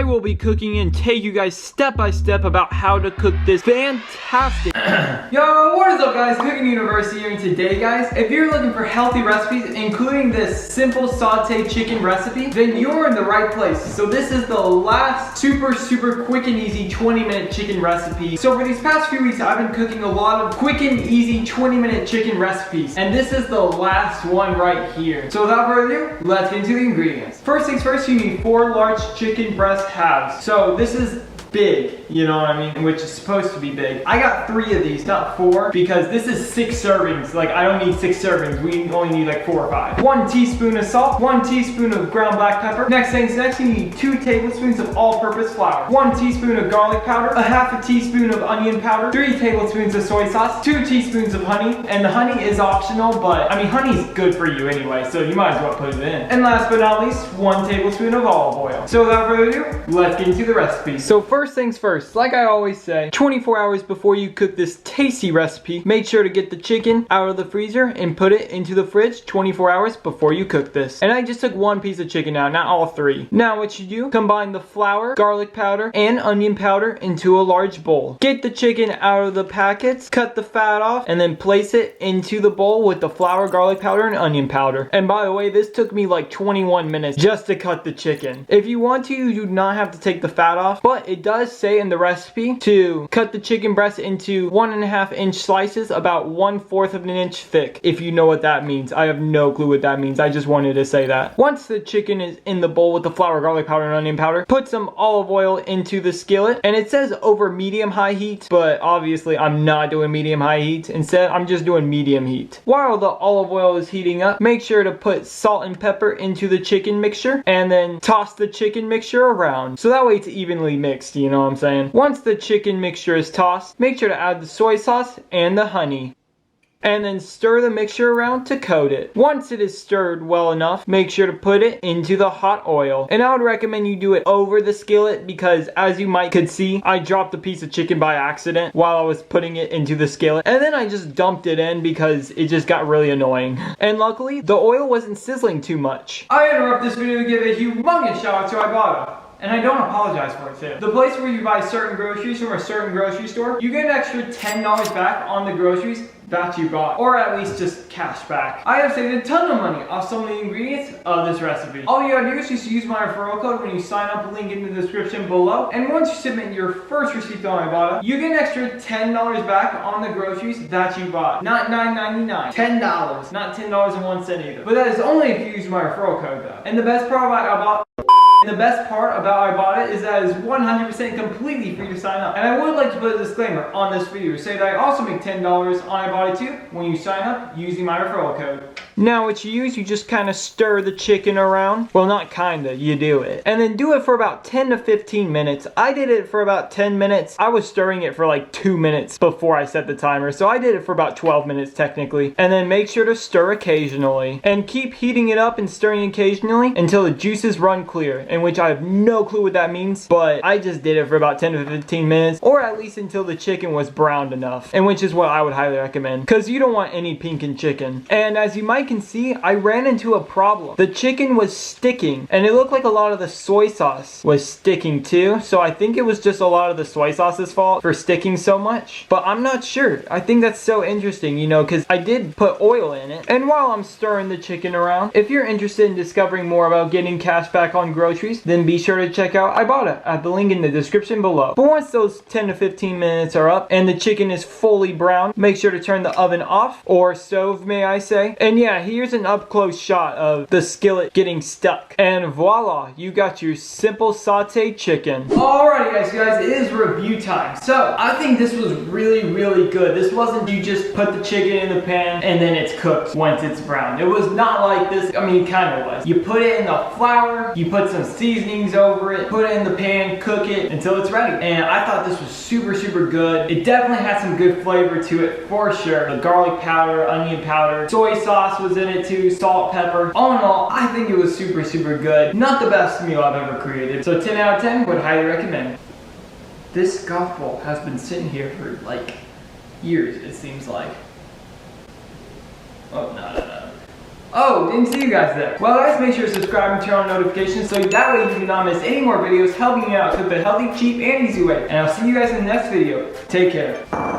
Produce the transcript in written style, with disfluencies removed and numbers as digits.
I will be cooking and take you guys step by step about how to cook this fantastic Yo, what is up guys? Cooking University here, and today guys, if you're looking for healthy recipes, including this simple sauteed chicken recipe, then you're in the right place. So this is the last super quick and easy 20-minute chicken recipe. So for these past few weeks, I've been cooking a lot of quick and easy 20-minute chicken recipes, and this is the last one right here. So without further ado, let's get into the ingredients. First things first, you need 4 large chicken breast halves. So this is big, you know what I mean, which is supposed to be big. I got 3 of these, not 4, because this is 6 servings. Like, I don't need 6 servings. We only need like 4 or 5. 1 teaspoon of salt, 1 teaspoon of ground black pepper. Next, you need 2 tablespoons of all-purpose flour, 1 teaspoon of garlic powder, a half a teaspoon of onion powder, 3 tablespoons of soy sauce, 2 teaspoons of honey, and the honey is optional, but I mean, honey is good for you anyway, so you might as well put it in. And last but not least, 1 tablespoon of olive oil. So without further ado, let's get into the recipe. So first things first, like I always say, 24 hours before you cook this tasty recipe, make sure to get the chicken out of the freezer and put it into the fridge 24 hours before you cook this. And I just took 1 piece of chicken out, not all 3. Now what you do, combine the flour, garlic powder, and onion powder into a large bowl. Get the chicken out of the packets, cut the fat off, and then place it into the bowl with the flour, garlic powder, and onion powder. And by the way, this took me like 21 minutes just to cut the chicken. If you want to, you do not have to take the fat off, but it does say in the recipe to cut the chicken breast into 1.5 inch slices, about 1/4 of an inch thick. If you know what that means. I have no clue what that means. I just wanted to say that. Once the chicken is in the bowl with the flour, garlic powder, and onion powder, put some olive oil into the skillet, and it says over medium-high heat, but obviously I'm not doing medium-high heat. Instead, I'm just doing medium heat. While the olive oil is heating up, make sure to put salt and pepper into the chicken mixture, and then toss the chicken mixture around, so that way it's evenly mixed, you know what I'm saying? Once the chicken mixture is tossed, make sure to add the soy sauce and the honey, and then stir the mixture around to coat it. Once it is stirred well enough, make sure to put it into the hot oil. And I would recommend you do it over the skillet, because as you could see, I dropped a piece of chicken by accident while I was putting it into the skillet, and then I just dumped it in because it just got really annoying. And luckily, the oil wasn't sizzling too much. I interrupt this video to give a humongous shout out to Ibotta. And I don't apologize for it too. The place where you buy certain groceries from a certain grocery store, you get an extra $10 back on the groceries that you bought, or at least just cash back. I have saved a ton of money off some of the ingredients of this recipe. All you gotta do is just use my referral code when you sign up, the link in the description below. And once you submit your first receipt on Ibotta, you get an extra $10 back on the groceries that you bought. Not $9.99, $10, not $10.01 either. But that is only if you use my referral code though. And the best part about Ibotta is that it is 100% completely free to sign up. And I would like to put a disclaimer on this video to say that I also make $10 on Ibotta too when you sign up using my referral code. Now what you use, you just kind of stir the chicken around. Well, not kinda, you do it. And then do it for about 10 to 15 minutes. I did it for about 10 minutes. I was stirring it for like 2 minutes before I set the timer, so I did it for about 12 minutes technically. And then make sure to stir occasionally. And keep heating it up and stirring occasionally until the juices run clear, in which I have no clue what that means, but I just did it for about 10 to 15 minutes, or at least until the chicken was browned enough, and which is what I would highly recommend, because you don't want any pink in chicken. And as you might can see, I ran into a problem. The chicken was sticking, and it looked like a lot of the soy sauce was sticking too, so I think it was just a lot of the soy sauce's fault for sticking so much, but I'm not sure. I think that's so interesting, you know, because I did put oil in it. And while I'm stirring the chicken around, if you're interested in discovering more about getting cash back on groceries, then be sure to check out Ibotta at the link in the description below. But once those 10 to 15 minutes are up and the chicken is fully brown, make sure to turn the oven off, or stove may I say. And yeah, here's an up close shot of the skillet getting stuck. And voila, you got your simple sauteed chicken. Alrighty guys, it is review time. So I think this was really good. This wasn't you just put the chicken in the pan and then it's cooked once it's brown. It was not like this. I mean, it kind of was. You put it in the flour, you put some seasonings over it, put it in the pan, cook it until it's ready. And I thought this was super good. It definitely had some good flavor to it for sure. The garlic powder, onion powder, soy sauce was in it too, salt, pepper. All in all, I think it was super good. Not the best meal I've ever created. So 10 out of 10 would highly recommend. This golf ball has been sitting here for like years, it seems like. Oh, no. Oh, didn't see you guys there. Well guys, make sure to subscribe and turn on notifications so that way you do not miss any more videos helping you out cook the healthy, cheap, and easy way. And I'll see you guys in the next video. Take care.